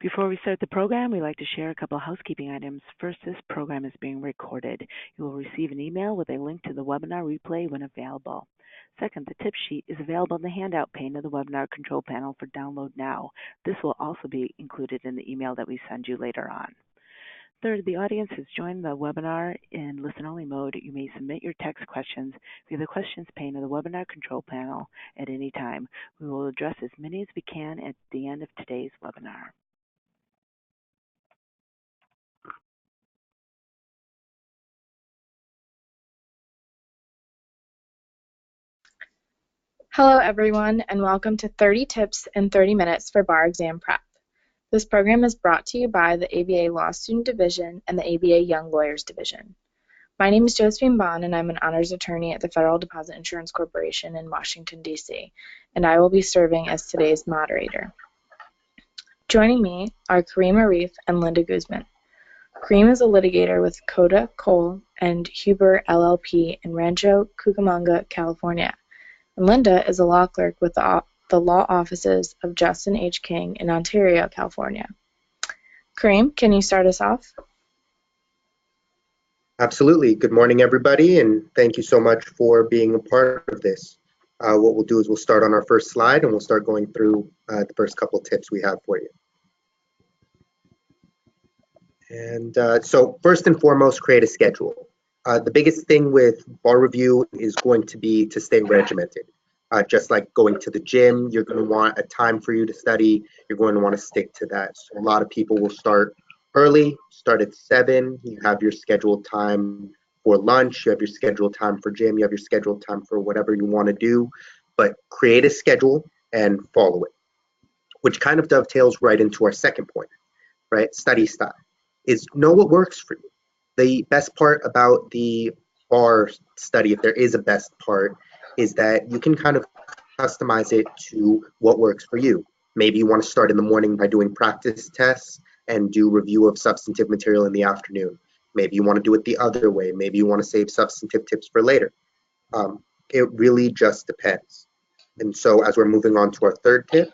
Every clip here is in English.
Before we start the program, we'd like to share a couple of housekeeping items. First, this program is being recorded. You will receive an email with a link to the webinar replay when available. Second, the tip sheet is available in the handout pane of the webinar control panel for download now. This will also be included in the email that we send you later on. Third, the audience has joined the webinar in listen-only mode. You may submit your text questions via the questions pane of the webinar control panel at any time. We will address as many as we can at the end of today's webinar. Hello everyone, and welcome to 30 Tips in 30 Minutes for Bar Exam Prep. This program is brought to you by the ABA Law Student Division and the ABA Young Lawyers Division. My name is Josephine Bahn, and I'm an honors attorney at the Federal Deposit Insurance Corporation in Washington, D.C., and I will be serving as today's moderator. Joining me are Kareem Aref and Linda Guzman. Kareem is a litigator with Coda, Cole, and Huber LLP in Rancho Cucamonga, California. And Linda is a law clerk with the law offices of Justin H. King in Ontario, California. Kareem, can you start us off? Absolutely. Good morning, everybody, and thank you so much for being a part of this. What we'll do is we'll start on our first slide, and we'll start going through the first couple of tips we have for you. And so first and foremost, create a schedule. The biggest thing with bar review is going to be to stay regimented. Just like going to the gym, you're going to want a time for you to study. You're going to want to stick to that. So a lot of people will start early, start at 7. You have your scheduled time for lunch. You have your scheduled time for gym. You have your scheduled time for whatever you want to do. But create a schedule and follow it, which kind of dovetails right into our second point, right? Study style is know what works for you. The best part about the bar study, if there is a best part, is that you can kind of customize it to what works for you. Maybe you want to start in the morning by doing practice tests and do review of substantive material in the afternoon. Maybe you want to do it the other way. Maybe you want to save substantive tips for later. It really just depends. And so as we're moving on to our third tip,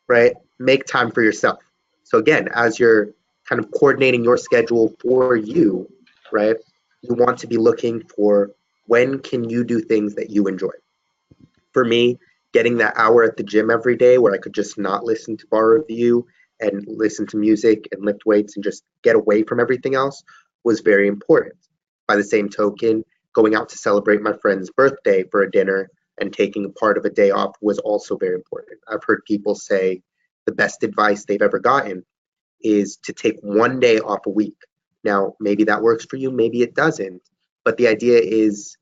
right, make time for yourself. So again, as you're kind of coordinating your schedule for you, right, you want to be looking for when can you do things that you enjoy. For me, getting that hour at the gym every day where I could just not listen to bar review and listen to music and lift weights and just get away from everything else was very important. By the same token, going out to celebrate my friend's birthday for a dinner and taking a part of a day off was also very important. I've heard people say the best advice they've ever gotten is to take one day off a week. Now, maybe that works for you, maybe it doesn't, but the idea is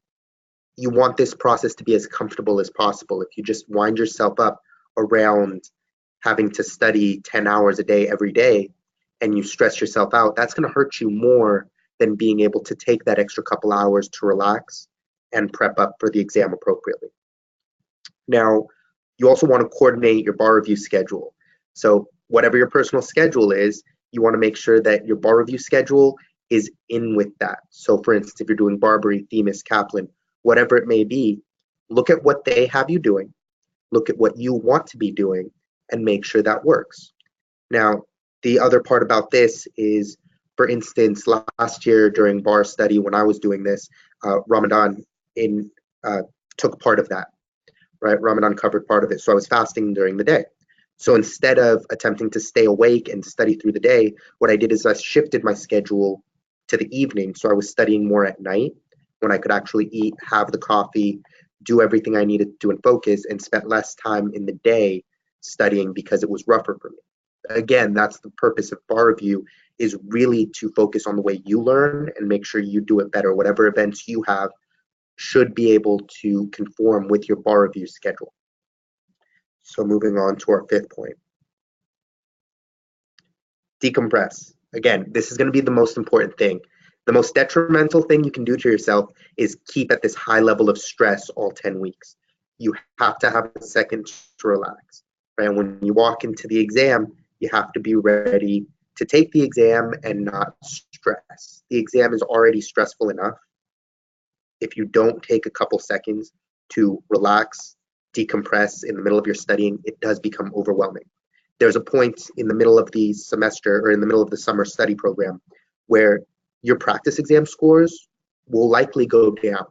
you want this process to be as comfortable as possible. If you just wind yourself up around having to study 10 hours a day every day and you stress yourself out, that's going to hurt you more than being able to take that extra couple hours to relax and prep up for the exam appropriately. Now, you also want to coordinate your bar review schedule. So whatever your personal schedule is, you want to make sure that your bar review schedule is in with that. So for instance, if you're doing Barbary, Themis, Kaplan, whatever it may be, look at what they have you doing, look at what you want to be doing, and make sure that works. Now, the other part about this is, for instance, last year during bar study when I was doing this, Ramadan took part of that, right? Ramadan covered part of it. So I was fasting during the day. So instead of attempting to stay awake and study through the day, what I did is I shifted my schedule to the evening. So I was studying more at night when I could actually eat, have the coffee, do everything I needed to do and focus, and spent less time in the day studying because it was rougher for me. Again, that's the purpose of bar review, is really to focus on the way you learn and make sure you do it better. Whatever events you have should be able to conform with your bar review schedule. So moving on to our fifth point. Decompress. Again, this is going to be the most important thing. The most detrimental thing you can do to yourself is keep at this high level of stress all 10 weeks. You have to have a second to relax. Right? And when you walk into the exam, you have to be ready to take the exam and not stress. The exam is already stressful enough. If you don't take a couple seconds to relax, decompress in the middle of your studying, it does become overwhelming. there's a point in the middle of the semester or in the middle of the summer study program where your practice exam scores will likely go down,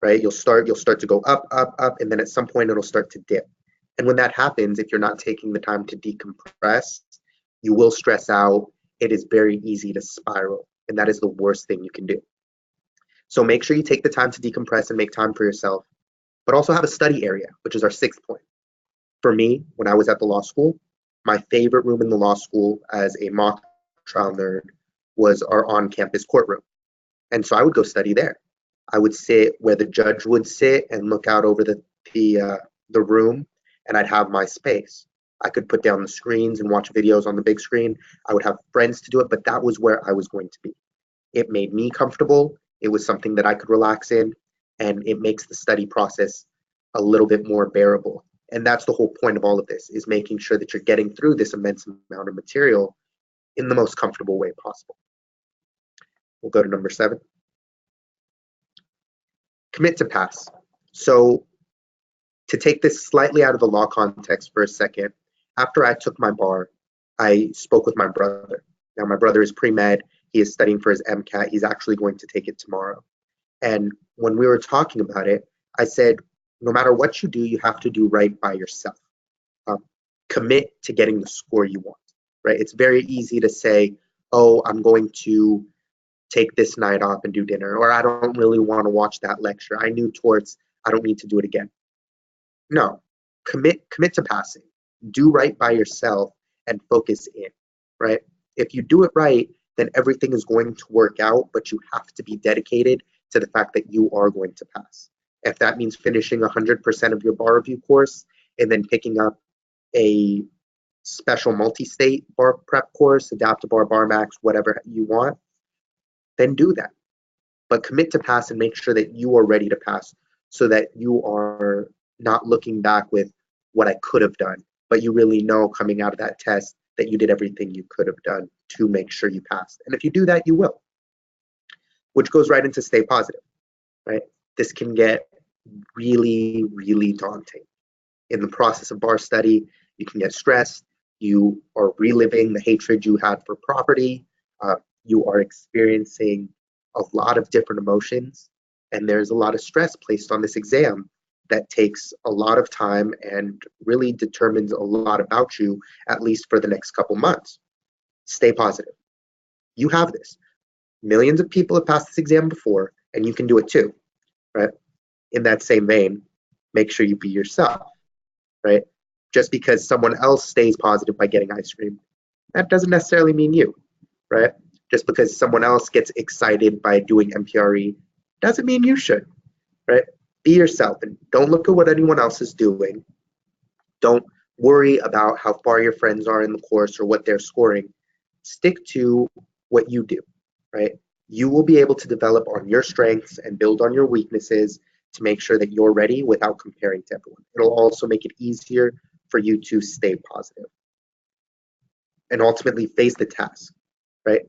right? You'll start to go up, up, up, and then at some point it'll start to dip. And when that happens, if you're not taking the time to decompress, you will stress out. It is very easy to spiral, and that is the worst thing you can do. So make sure you take the time to decompress and make time for yourself, but also have a study area, which is our 6th point. For me, when I was at the law school, my favorite room in the law school as a mock trial nerd was our on-campus courtroom. And so I would go study there. I would sit where the judge would sit and look out over the room, and I'd have my space. I could put down the screens and watch videos on the big screen. I would have friends to do it, but that was where I was going to be. It made me comfortable. It was something that I could relax in, and it makes the study process a little bit more bearable. And that's the whole point of all of this, is making sure that you're getting through this immense amount of material in the most comfortable way possible. We'll go to number 7. Commit to pass. So to take this slightly out of the law context for a second, after I took my bar, I spoke with my brother. Now, my brother is pre-med. He is studying for his MCAT. He's actually going to take it tomorrow. And when we were talking about it, I said, no matter what you do, you have to do right by yourself. Commit to getting the score you want, right? It's very easy to say, oh, I'm going to take this night off and do dinner, or I don't really want to watch that lecture. I knew torts, I don't need to do it again. No, commit to passing. Do right by yourself and focus in, right? If you do it right, then everything is going to work out, but you have to be dedicated to the fact that you are going to pass. If that means finishing 100% of your bar review course and then picking up a special multi-state bar prep course, Adapt-A-Bar, Bar Max, whatever you want, then do that. But commit to pass and make sure that you are ready to pass so that you are not looking back with what I could have done, but you really know coming out of that test that you did everything you could have done to make sure you passed. And if you do that, you will. Which goes right into stay positive, right? This can get really, really daunting. In the process of bar study, you can get stressed. You are reliving the hatred you had for property. You are experiencing a lot of different emotions, and there's a lot of stress placed on this exam that takes a lot of time and really determines a lot about you, at least for the next couple months. Stay positive. You have this. Millions of people have passed this exam before, and you can do it too, right? In that same vein, make sure you be yourself, right? Just because someone else stays positive by getting ice cream, that doesn't necessarily mean you, right? Just because someone else gets excited by doing MPRE doesn't mean you should, right? Be yourself and don't look at what anyone else is doing. Don't worry about how far your friends are in the course or what they're scoring. Stick to what you do, right? You will be able to develop on your strengths and build on your weaknesses to make sure that you're ready without comparing to everyone. It'll also make it easier for you to stay positive and ultimately face the task, right?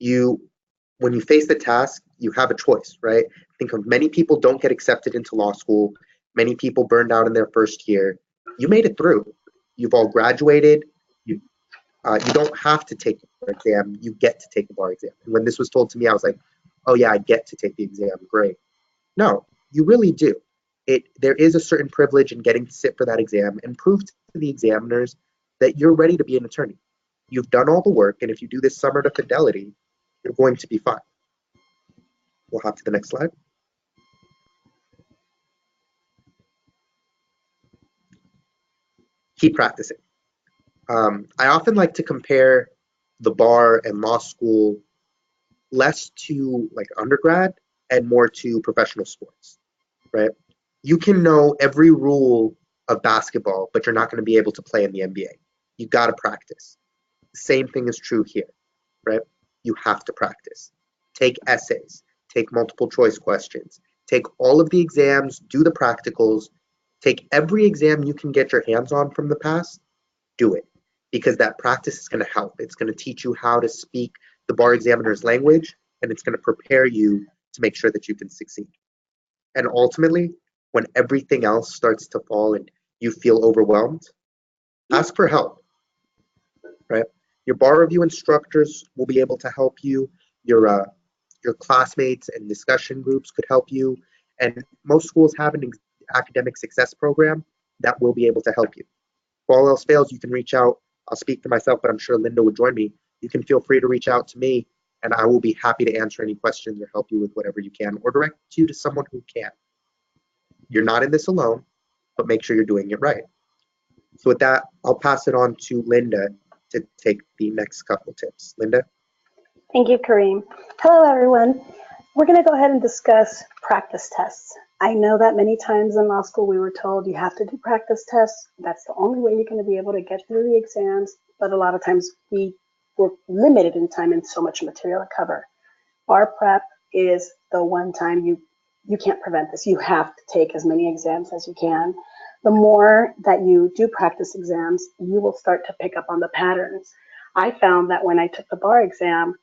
When you face the task, you have a choice, right? Think of many people don't get accepted into law school. Many people burned out in their first year. You made it through. You've all graduated. You don't have to take the bar exam. You get to take the bar exam. And when this was told to me, I was like, oh yeah, I get to take the exam. Great. No, you really do. There is a certain privilege in getting to sit for that exam and prove to the examiners that you're ready to be an attorney. You've done all the work, and if you do this summer to fidelity, you're going to be fine. We'll hop to the next slide. Keep practicing. I often like to compare the bar and law school less to like undergrad and more to professional sports, right? You can know every rule of basketball, but you're not going to be able to play in the NBA. You got to practice. The same thing is true here, right? You have to practice. Take essays, take multiple choice questions, take all of the exams, do the practicals, take every exam you can get your hands on from the past, do it. Because that practice is going to help. It's going to teach you how to speak the bar examiner's language, and it's going to prepare you to make sure that you can succeed. And ultimately, when everything else starts to fall and you feel overwhelmed, ask for help. right? Your bar review instructors will be able to help you. Your classmates and discussion groups could help you. And most schools have an academic success program that will be able to help you. If all else fails, you can reach out. I'll speak for myself, but I'm sure Linda would join me. You can feel free to reach out to me, and I will be happy to answer any questions or help you with whatever you can, or direct you to someone who can. You're not in this alone, but make sure you're doing it right. So with that, I'll pass it on to Linda to take the next couple tips. Linda? Thank you, Kareem. Hello, everyone. We're going to go ahead and discuss practice tests. I know that many times in law school we were told you have to do practice tests. That's the only way you're going to be able to get through the exams. But a lot of times we were limited in time and so much material to cover. Bar prep is the one time you can't prevent this. You have to take as many exams as you can. The more that you do practice exams, you will start to pick up on the patterns. I found that when I took the bar exam,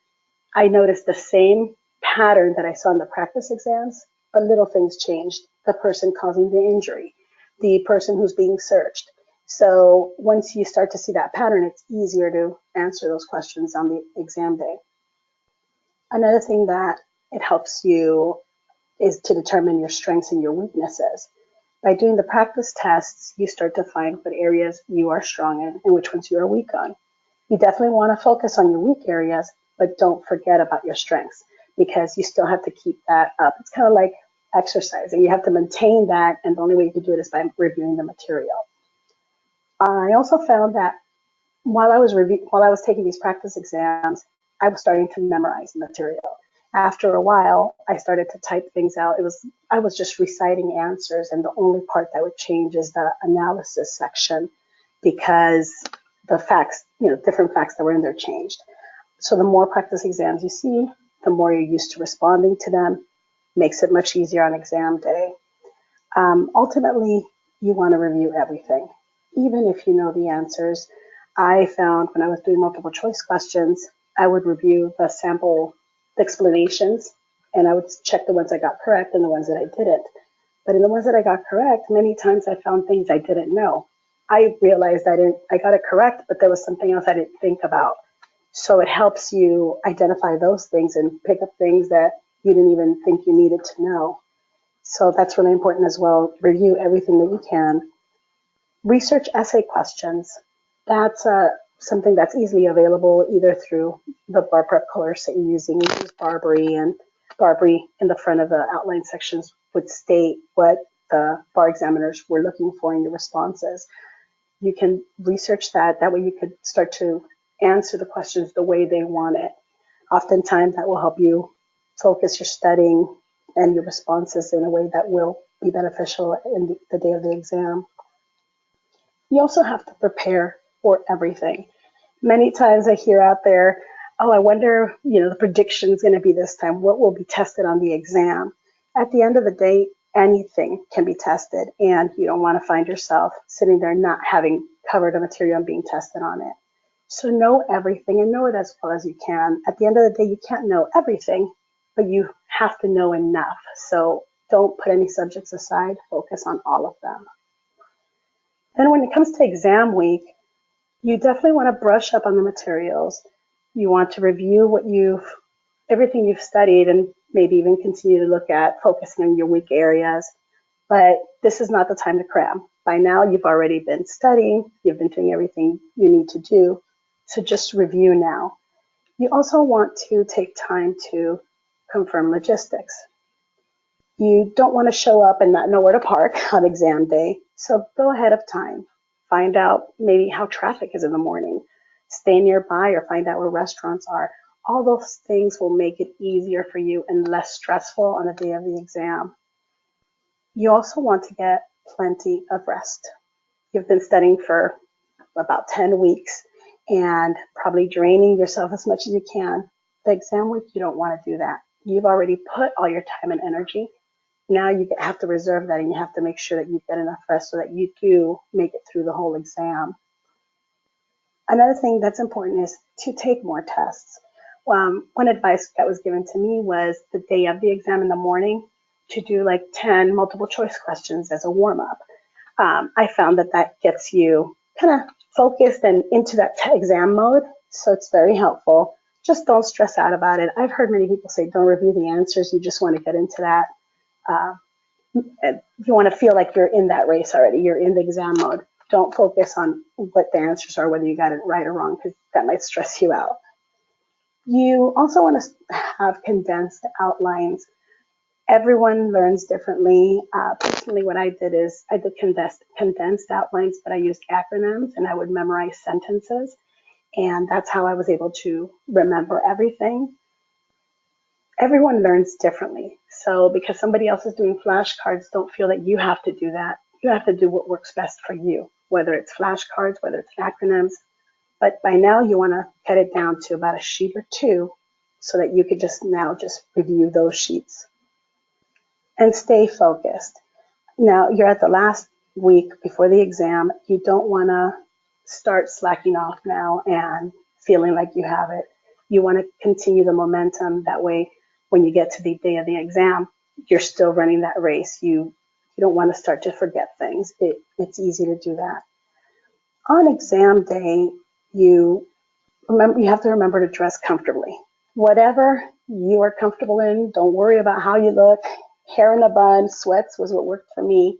I noticed the same pattern that I saw in the practice exams, but little things changed. The person causing the injury, the person who's being searched. So once you start to see that pattern, it's easier to answer those questions on the exam day. Another thing that it helps you is to determine your strengths and your weaknesses. By doing the practice tests, you start to find what areas you are strong in and which ones you are weak on. You definitely want to focus on your weak areas, but don't forget about your strengths because you still have to keep that up. It's kind of like exercising. You have to maintain that, and the only way you can do it is by reviewing the material. I also found that while I was taking these practice exams, I was starting to memorize the material. After a while, I started to type things out. I was just reciting answers, and the only part that would change is the analysis section because the facts, different facts that were in there changed. So the more practice exams you see, the more you're used to responding to them, makes it much easier on exam day. Ultimately, you want to review everything, even if you know the answers. I found when I was doing multiple choice questions, I would review the sample explanations, and I would check the ones I got correct and the ones that I didn't. But in the ones that I got correct, many times I found things I didn't know. I realized I got it correct, but there was something else I didn't think about. So it helps you identify those things and pick up things that you didn't even think you needed to know. So that's really important as well. Review everything that you can. Research essay questions. That's something that's easily available either through the bar prep course that you're using. You use Barbary, and Barbary in the front of the outline sections would state what the bar examiners were looking for in your responses. You can research that. That way you could start to answer the questions the way they want it. Oftentimes that will help you focus your studying and your responses in a way that will be beneficial in the day of the exam. You also have to prepare for everything. Many times I hear out there, oh, I wonder, the prediction is going to be this time. What will be tested on the exam? At the end of the day, anything can be tested, and you don't want to find yourself sitting there not having covered a material and being tested on it. So know everything and know it as well as you can. At the end of the day, you can't know everything, but you have to know enough. So don't put any subjects aside, focus on all of them. Then when it comes to exam week, you definitely want to brush up on the materials. You want to review everything you've studied, and maybe even continue to look at focusing on your weak areas. But this is not the time to cram. By now, you've already been studying, you've been doing everything you need to do. So just review now. You also want to take time to confirm logistics. You don't want to show up and not know where to park on exam day, so go ahead of time. Find out maybe how traffic is in the morning. Stay nearby or find out where restaurants are. All those things will make it easier for you and less stressful on the day of the exam. You also want to get plenty of rest. You've been studying for about 10 weeks and probably draining yourself as much as you can. The exam week, you don't want to do that. You've already put all your time and energy. Now you have to reserve that, and you have to make sure that you get enough rest so that you do make it through the whole exam. Another thing that's important is to take more tests. One advice that was given to me was the day of the exam in the morning to do like 10 multiple choice questions as a warm-up. I found that gets you kind of focused and into that exam mode. So it's very helpful. Just don't stress out about it. I've heard many people say don't review the answers. You just want to get into that. You want to feel like you're in that race already. You're in the exam mode. Don't focus on what the answers are, whether you got it right or wrong, because that might stress you out. You also want to have condensed outlines. Everyone learns differently. Personally, what I did is I did condensed outlines, but I used acronyms and I would memorize sentences. And that's how I was able to remember everything. Everyone learns differently. So because somebody else is doing flashcards, don't feel that you have to do that. You have to do what works best for you, whether it's flashcards, whether it's acronyms. But by now you want to cut it down to about a sheet or two so that you could just review those sheets. And stay focused. Now you're at the last week before the exam. You don't want to start slacking off now and feeling like you have it. You want to continue the momentum. That way, when you get to the day of the exam, you're still running that race. You don't want to start to forget things. It's easy to do that. On exam day, you have to remember to dress comfortably. Whatever you are comfortable in, don't worry about how you look. Hair in a bun, sweats was what worked for me,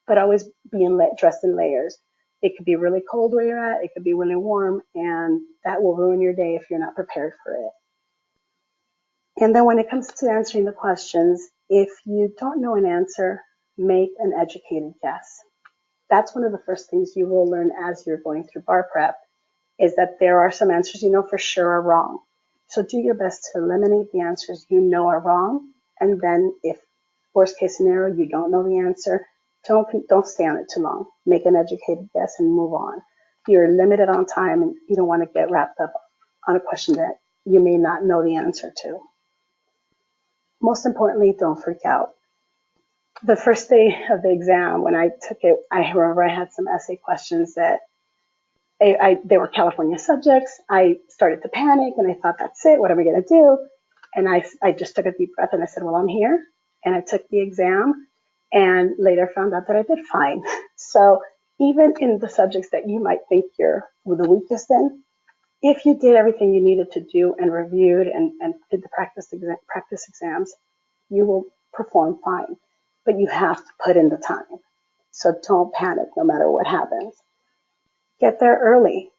but always be dressed in layers. It could be really cold where you're at, it could be really warm, and that will ruin your day if you're not prepared for it. And then when it comes to answering the questions, if you don't know an answer, make an educated guess. That's one of the first things you will learn as you're going through bar prep, is that there are some answers you know for sure are wrong. So do your best to eliminate the answers you know are wrong, and then if worst case scenario, you don't know the answer, don't stay on it too long. Make an educated guess and move on. You're limited on time and you don't want to get wrapped up on a question that you may not know the answer to. Most importantly, don't freak out. The first day of the exam, when I took it, I remember I had some essay questions that they were California subjects. I started to panic and I thought, that's it, what am I going to do? And I just took a deep breath and I said, well, I'm here. And I took the exam and later found out that I did fine. So even in the subjects that you might think you're the weakest in, if you did everything you needed to do and reviewed and did the practice exams, you will perform fine. But you have to put in the time. So don't panic no matter what happens. Get there early.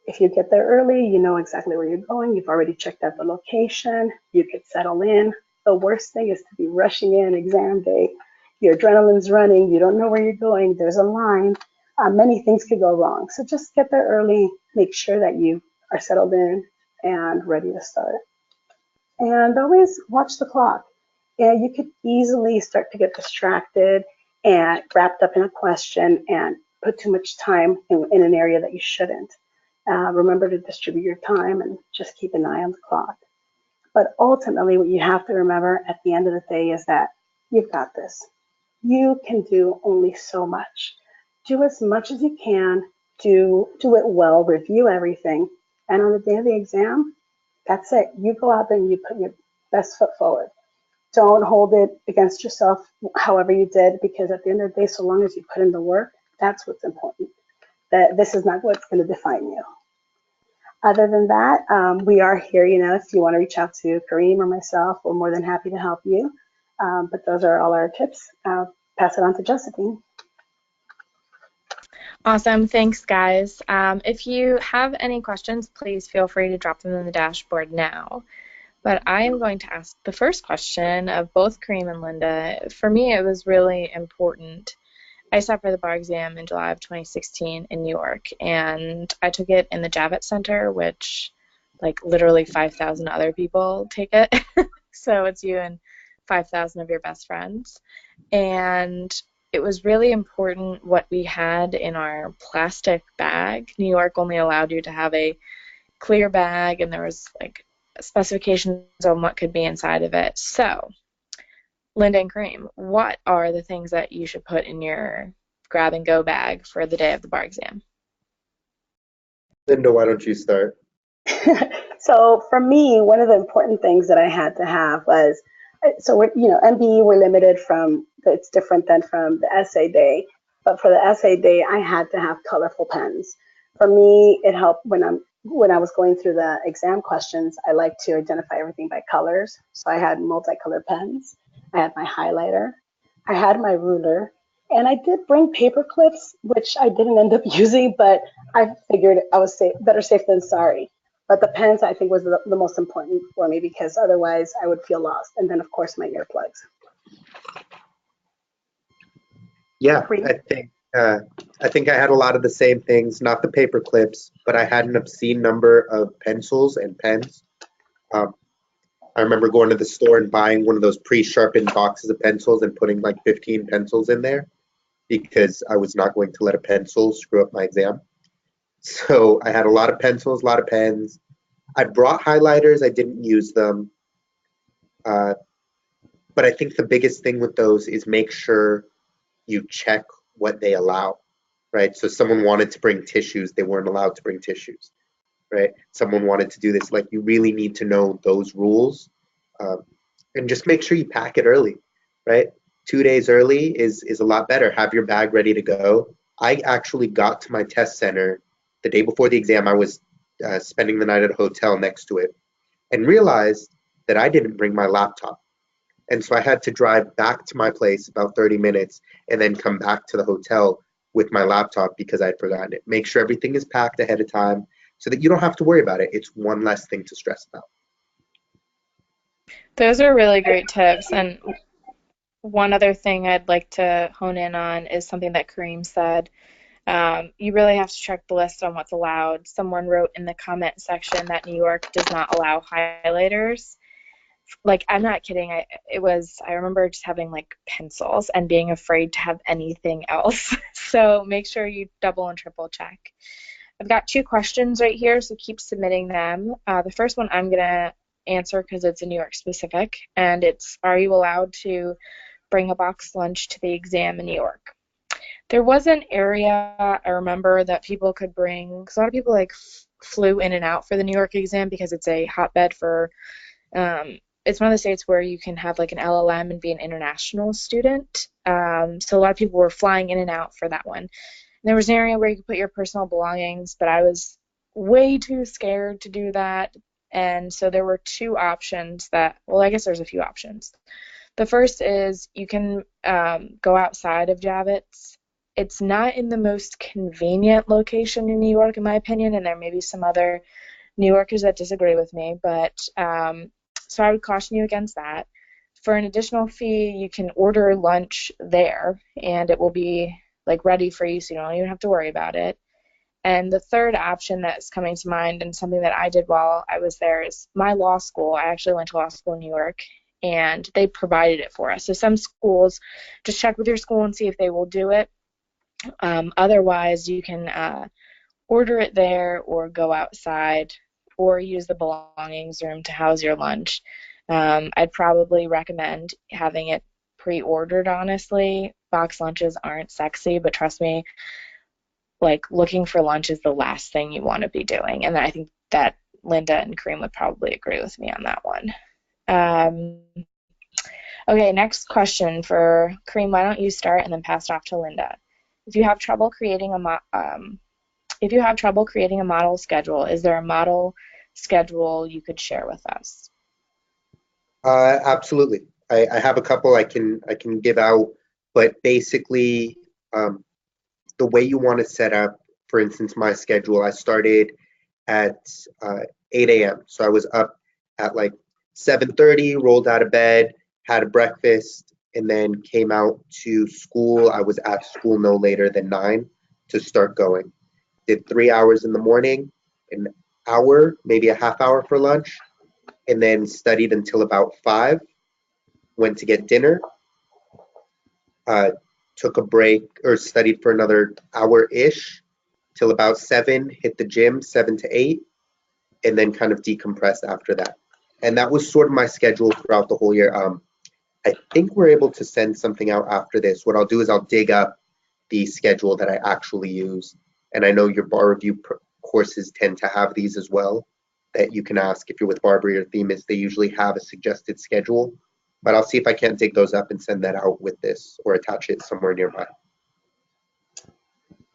If you get there early, you know exactly where you're going. You've already checked out the location. You could settle in. The worst thing is to be rushing in exam day. Your adrenaline's running. You don't know where you're going. There's a line. Many things could go wrong. So just get there early. Make sure that you are settled in and ready to start. And always watch the clock. Yeah, you could easily start to get distracted and wrapped up in a question and put too much time in an area that you shouldn't. Remember to distribute your time and just keep an eye on the clock. But ultimately, what you have to remember at the end of the day is that you've got this. You can do only so much. Do as much as you can. Do it well. Review everything. And on the day of the exam, that's it. You go out there and you put your best foot forward. Don't hold it against yourself however you did, because at the end of the day, so long as you put in the work, that's what's important. That this is not what's going to define you. Other than that, we are here, if you want to reach out to Kareem or myself, we're more than happy to help you. But those are all our tips. Pass it on to Josephine. Awesome. Thanks, guys. If you have any questions, please feel free to drop them in the dashboard now. But I am going to ask the first question of both Kareem and Linda. For me, it was really important. I sat for the bar exam in July of 2016 in New York, and I took it in the Javits Center, which, literally 5,000 other people take it. So it's you and 5,000 of your best friends. And it was really important what we had in our plastic bag. New York only allowed you to have a clear bag, and there was, specifications on what could be inside of it. So Linda and Kareem, what are the things that you should put in your grab-and-go bag for the day of the bar exam? Linda, why don't you start? So for me, one of the important things that I had to have was, so we're, MBE, we're limited from, it's different than from the essay day. But for the essay day, I had to have colorful pens. For me, it helped when I was going through the exam questions. I like to identify everything by colors. So I had multicolored pens. I had my highlighter. I had my ruler. And I did bring paper clips, which I didn't end up using, but I figured I was better safe than sorry. But the pens, I think, was the most important for me because otherwise I would feel lost. And then, of course, my earplugs. Yeah, Kareem? I think I had a lot of the same things, not the paper clips, but I had an obscene number of pencils and pens. Um, I remember going to the store and buying one of those pre-sharpened boxes of pencils and putting like 15 pencils in there because I was not going to let a pencil screw up my exam. So I had a lot of pencils, a lot of pens. I brought highlighters. I didn't use them. Uh, but I think the biggest thing with those is make sure you check what they allow, right? So someone wanted to bring tissues, they weren't allowed to bring tissues, right? Someone wanted to do this, like you really need to know those rules, um, and just make sure you pack it early, right? 2 days early is a lot better. Have your bag ready to go. I actually got to my test center the day before the exam. I was spending the night at a hotel next to it and realized that I didn't bring my laptop. And so I had to drive back to my place about 30 minutes and then come back to the hotel with my laptop because I'd forgotten it. Make sure everything is packed ahead of time so that you don't have to worry about it. It's one less thing to stress about. Those are really great tips. And one other thing I'd like to hone in on is something that Kareem said. You really have to check the list on what's allowed. Someone wrote in the comment section that New York does not allow highlighters. Like, I'm not kidding. I remember just having like pencils and being afraid to have anything else. So make sure you double and triple check. I've got 2 questions right here, so keep submitting them. The first one I'm going to answer because it's a New York specific, and it's, are you allowed to bring a box lunch to the exam in New York? There was an area I remember that people could bring, because a lot of people like flew in and out for the New York exam because it's a hotbed for, it's one of the states where you can have like an LLM and be an international student. So a lot of people were flying in and out for that one. And there was an area where you could put your personal belongings, but I was way too scared to do that. And so there were 2 options that, well, I guess there's a few options. The first is you can go outside of Javits. It's not in the most convenient location in New York, in my opinion, and there may be some other New Yorkers that disagree with me, but so I would caution you against that. For an additional fee, you can order lunch there, and it will be like ready for you, so you don't even have to worry about it. And the third option that's coming to mind, and something that I did while I was there, is my law school. I actually went to law school in New York, and they provided it for us. So some schools, just check with your school and see if they will do it. Otherwise, you can order it there or go outside or use the belongings room to house your lunch. I'd probably recommend having it pre-ordered, honestly. Box lunches aren't sexy, but trust me, like looking for lunch is the last thing you want to be doing. And I think that Linda and Kareem would probably agree with me on that one. Okay, next question for Kareem. Why don't you start and then pass it off to Linda? If you have trouble creating a model schedule, is there a model schedule you could share with us? Absolutely. I have a couple I can give out, but basically the way you want to set up, for instance, my schedule, I started at 8 a.m. So I was up at like 7:30, rolled out of bed, had a breakfast, and then came out to school. I was at school no later than 9 to start going. Did 3 hours in the morning, an hour, maybe a half hour for lunch, and then studied until about 5. Went to get dinner, took a break or studied for another hour-ish till about 7, hit the gym 7 to 8, and then kind of decompressed after that. And that was sort of my schedule throughout the whole year. I think we're able to send something out after this. What I'll do is I'll dig up the schedule that I actually use. And I know your bar review courses tend to have these as well, that you can ask if you're with Barbary or Themis. They usually have a suggested schedule. But I'll see if I can't dig those up and send that out with this or attach it somewhere nearby.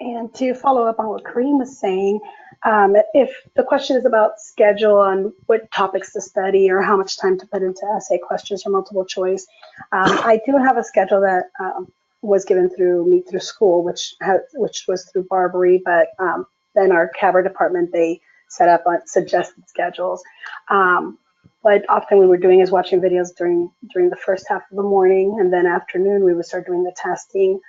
And to follow up on what Kareem was saying, if the question is about schedule on what topics to study or how much time to put into essay questions or multiple choice, I do have a schedule that was given through me through school, which was through Barbary, but then our CABR department, they set up on suggested schedules. What often we were doing is watching videos during the first half of the morning, and then afternoon we would start doing the testing.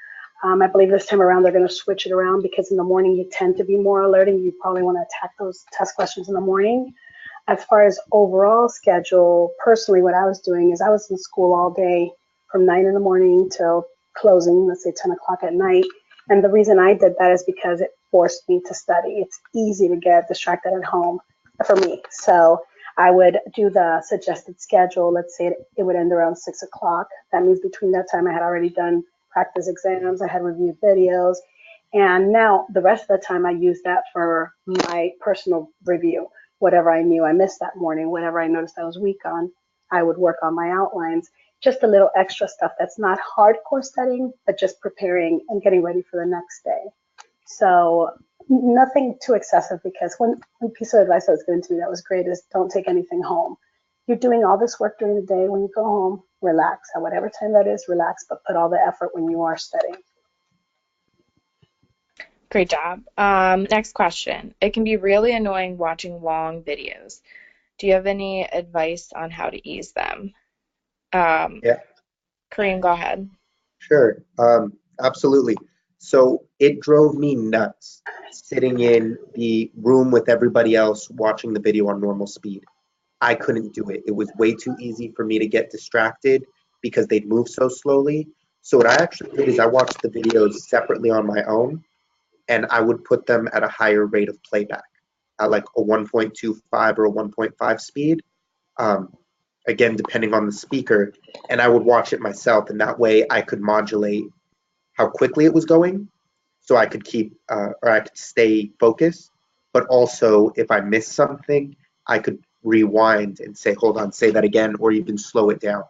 I believe this time around they're going to switch it around because in the morning you tend to be more alert and you probably want to attack those test questions in the morning. As far as overall schedule, personally what I was doing is I was in school all day from 9 in the morning till closing, let's say 10 o'clock at night. And the reason I did that is because it forced me to study. It's easy to get distracted at home for me. So I would do the suggested schedule. Let's say it would end around 6 o'clock. That means between that time I had already done practice exams, I had reviewed videos, and now the rest of the time I use that for my personal review. Whatever I knew I missed that morning, whatever I noticed I was weak on, I would work on my outlines. Just a little extra stuff that's not hardcore studying, but just preparing and getting ready for the next day. So nothing too excessive, because one piece of advice I was given to me that was great is don't take anything home. You're doing all this work during the day. When you go home, relax. At whatever time that is, relax, but put all the effort when you are studying. Great job. Next question. It can be really annoying watching long videos. Do you have any advice on how to ease them? Yeah, Kareem, go ahead. sure. Absolutely. So it drove me nuts sitting in the room with everybody else watching the video on normal speed. I couldn't do it. It was way too easy for me to get distracted because they'd move so slowly. So what I actually did is I watched the videos separately on my own, and I would put them at a higher rate of playback, at like a 1.25 or a 1.5 speed, um, again, depending on the speaker, and I would watch it myself, and that way I could modulate how quickly it was going, so I could keep or I could stay focused. But also, if I missed something, I could rewind and say, "Hold on, say that again," or even slow it down.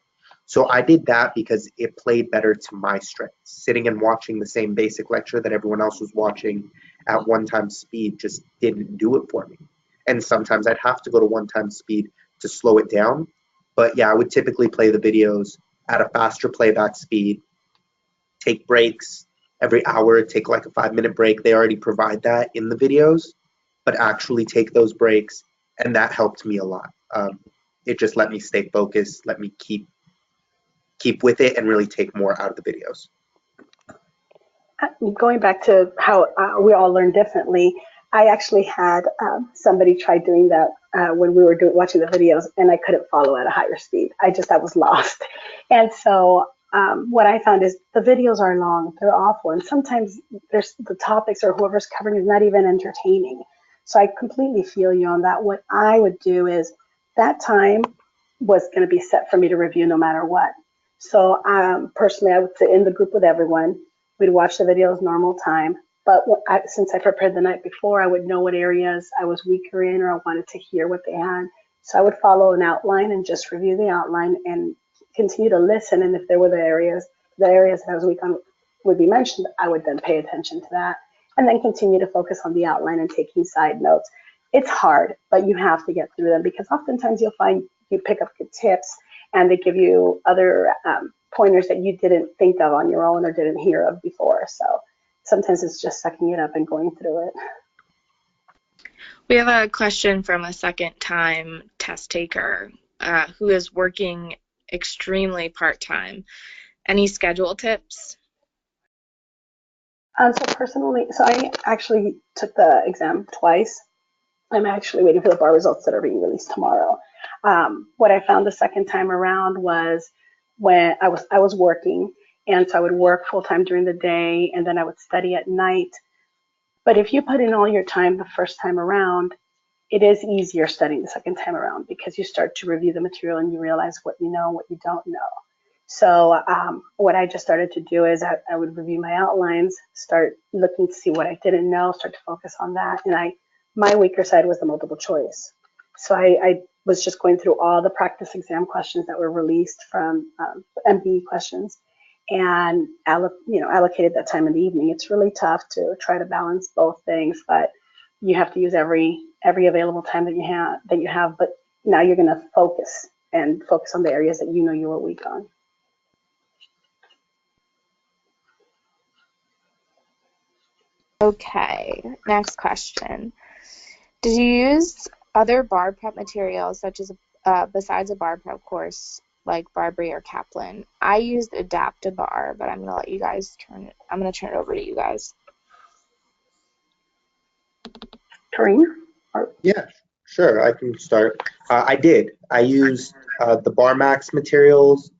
So I did that because it played better to my strengths. Sitting and watching the same basic lecture that everyone else was watching at one time speed just didn't do it for me. And sometimes I'd have to go to one time speed to slow it down. But yeah, I would typically play the videos at a faster playback speed, take breaks every hour, take like a 5 minute break. They already provide that in the videos, but actually take those breaks, and that helped me a lot. It just let me stay focused, let me keep with it, and really take more out of the videos. Going back to how we all learn differently, I actually had somebody try doing that when we were watching the videos, and I couldn't follow at a higher speed. I was lost. And so what I found is the videos are long, they're awful, and sometimes there's the topics or whoever's covering is not even entertaining. So I completely feel you on that. What I would do is that time was going to be set for me to review no matter what. So personally, I would sit in the group with everyone. We'd watch the videos normal time. But since I prepared the night before, I would know what areas I was weaker in or I wanted to hear what they had. So I would follow an outline and just review the outline and continue to listen. And if there were the areas that I was weak on would be mentioned, I would then pay attention to that and then continue to focus on the outline and taking side notes. It's hard, but you have to get through them because oftentimes you'll find you pick up good tips and they give you other pointers that you didn't think of on your own or didn't hear of before. So sometimes it's just sucking it up and going through it. We have a question from a second-time test taker who is working extremely part-time. Any schedule tips? So personally, I actually took the exam twice. I'm actually waiting for the bar results that are being released tomorrow. What I found the second time around was when I was working, and so I would work full time during the day, and then I would study at night. But if you put in all your time the first time around, it is easier studying the second time around because you start to review the material and you realize what you know and what you don't know. So what I just started to do is I would review my outlines, start looking to see what I didn't know, start to focus on that. And my weaker side was the multiple choice. So I was just going through all the practice exam questions that were released from MBE questions. and allocated that time in the evening. It's really tough to try to balance both things, but you have to use every available time that you have. But now you're going to focus on the areas that you know you were weak on. Okay, next question. Did you use other bar prep materials such as besides a bar prep course like Barbary or Kaplan? I used Adapt-A-Bar, but I'm gonna turn it over to you guys. Kareem? Yeah, sure. I can start. I did. I used the BarMax materials.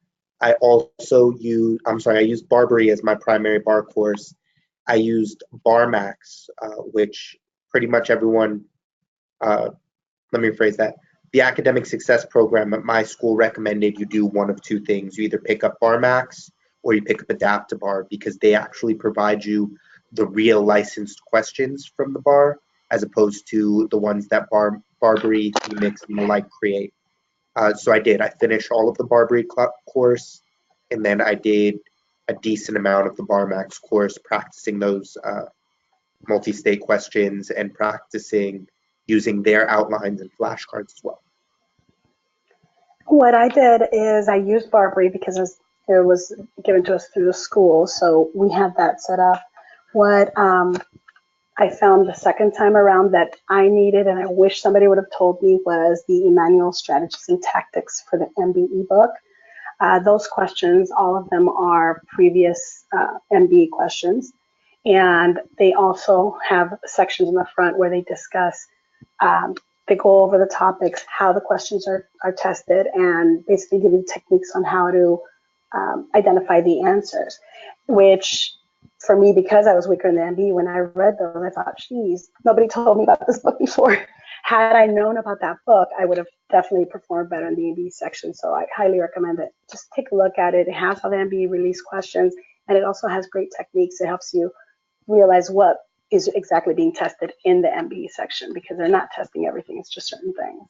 I used Barbary as my primary bar course. I used BarMax, which pretty much everyone, let me rephrase that. The academic success program at my school recommended you do one of two things. You either pick up BarMax or you pick up Adapt-A-Bar, because they actually provide you the real licensed questions from the bar, as opposed to the ones that Barbary, Phoenix, and the like create. So I did. I finished all of the Barbary course, and then I did a decent amount of the BarMax course, practicing those multi-state questions and practicing using their outlines and flashcards as well. What I did is I used Barbary because it was given to us through the school, so we had that set up. What I found the second time around that I needed, and I wish somebody would have told me, was the Emmanuel Strategies and Tactics for the MBE book. Those questions, all of them are previous MBE questions, and they also have sections in the front where they discuss, they go over the topics, how the questions are tested, and basically give you techniques on how to identify the answers, which for me, because I was weaker in the MBE, when I read those, I thought, geez, nobody told me about this book before. Had I known about that book, I would have definitely performed better in the MBE section. So I highly recommend it. Just take a look at it. It has all the MBE release questions, and it also has great techniques. It helps you realize what is exactly being tested in the MBE section, because they're not testing everything. It's just certain things.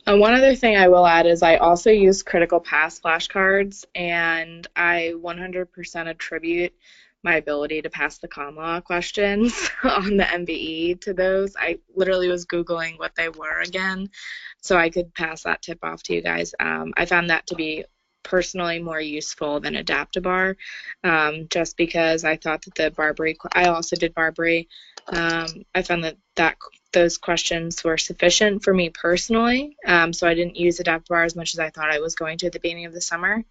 One other thing I will add is I also use critical pass flashcards, and I 100% attribute my ability to pass the common law questions on the MBE to those. I literally was Googling what they were again, so I could pass that tip off to you guys. I found that to be personally more useful than Adapt-A-Bar, just because I thought that the Barbary, I also did Barbary. I found that those questions were sufficient for me personally, so I didn't use Adapt-A-Bar as much as I thought I was going to at the beginning of the summer.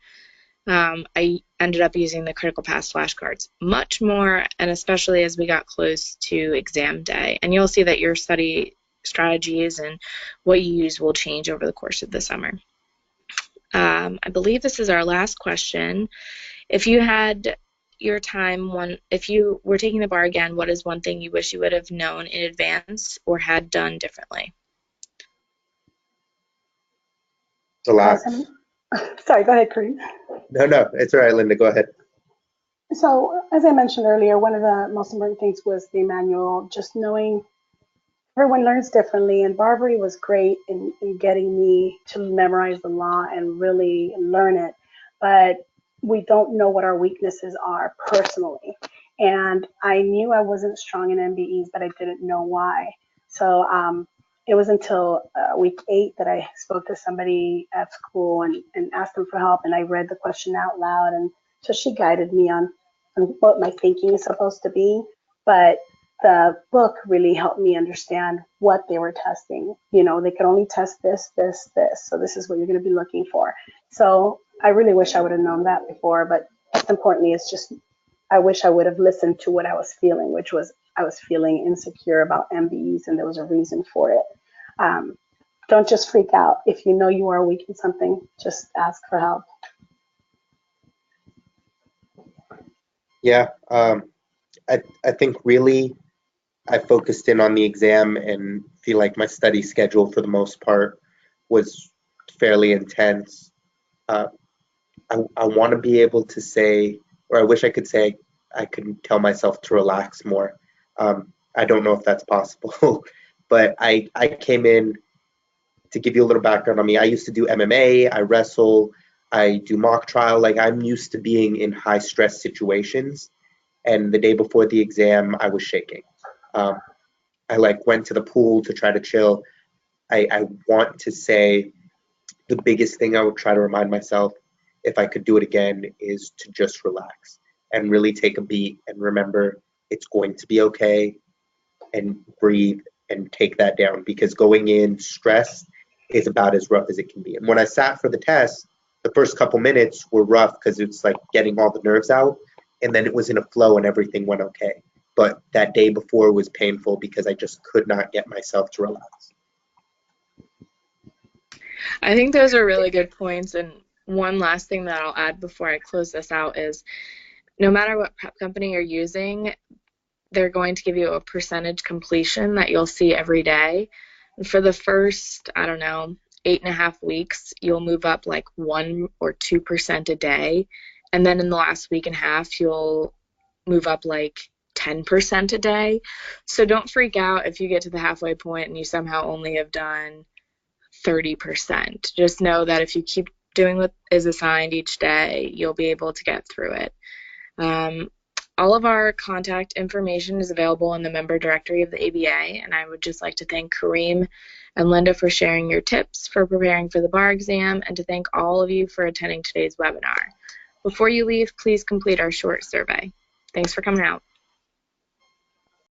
I ended up using the critical pass flashcards much more, and especially as we got close to exam day. And you'll see that your study strategies and what you use will change over the course of the summer. I believe this is our last question. If you had your time, if you were taking the bar again, what is one thing you wish you would have known in advance or had done differently? Relax. Sorry, go ahead, Kareem. No, it's all right, Linda. Go ahead. So, as I mentioned earlier, one of the most important things was the manual, just knowing everyone learns differently, and Barbary was great in getting me to memorize the law and really learn it. But we don't know what our weaknesses are personally. And I knew I wasn't strong in MBEs, but I didn't know why. So it was until week 8 that I spoke to somebody at school and asked them for help, and I read the question out loud. And so she guided me on what my thinking is supposed to be. But the book really helped me understand what they were testing. You know, they could only test this, this, this. So this is what you're going to be looking for. So I really wish I would have known that before. But most importantly, it's just I wish I would have listened to what I was feeling, which was I was feeling insecure about MBEs, and there was a reason for it. Don't just freak out. If you know you are weak in something, just ask for help. Yeah, I think really I focused in on the exam and feel like my study schedule for the most part was fairly intense. I want to be able to say, or I wish I could say, I could tell myself to relax more. I don't know if that's possible, but I came in, to give you a little background on me, I used to do MMA, I wrestle, I do mock trial. Like, I'm used to being in high stress situations, and the day before the exam, I was shaking. Um, I like went to the pool to try to chill. I want to say the biggest thing I would try to remind myself if I could do it again is to just relax and really take a beat and remember it's going to be okay, and breathe and take that down, because going in stressed is about as rough as it can be. And when I sat for the test, the first couple minutes were rough because it's like getting all the nerves out, and then it was in a flow and everything went okay. But that day before was painful because I just could not get myself to relax. I think those are really good points. And one last thing that I'll add before I close this out is no matter what prep company you're using, they're going to give you a percentage completion that you'll see every day. And for the first, 8.5 weeks, you'll move up like 1 or 2% a day. And then in the last week and a half, you'll move up like 10% a day. So don't freak out if you get to the halfway point and you somehow only have done 30%. Just know that if you keep doing what is assigned each day, you'll be able to get through it. All of our contact information is available in the member directory of the ABA, and I would just like to thank Kareem and Linda for sharing your tips for preparing for the bar exam, and to thank all of you for attending today's webinar. Before you leave, please complete our short survey. Thanks for coming out.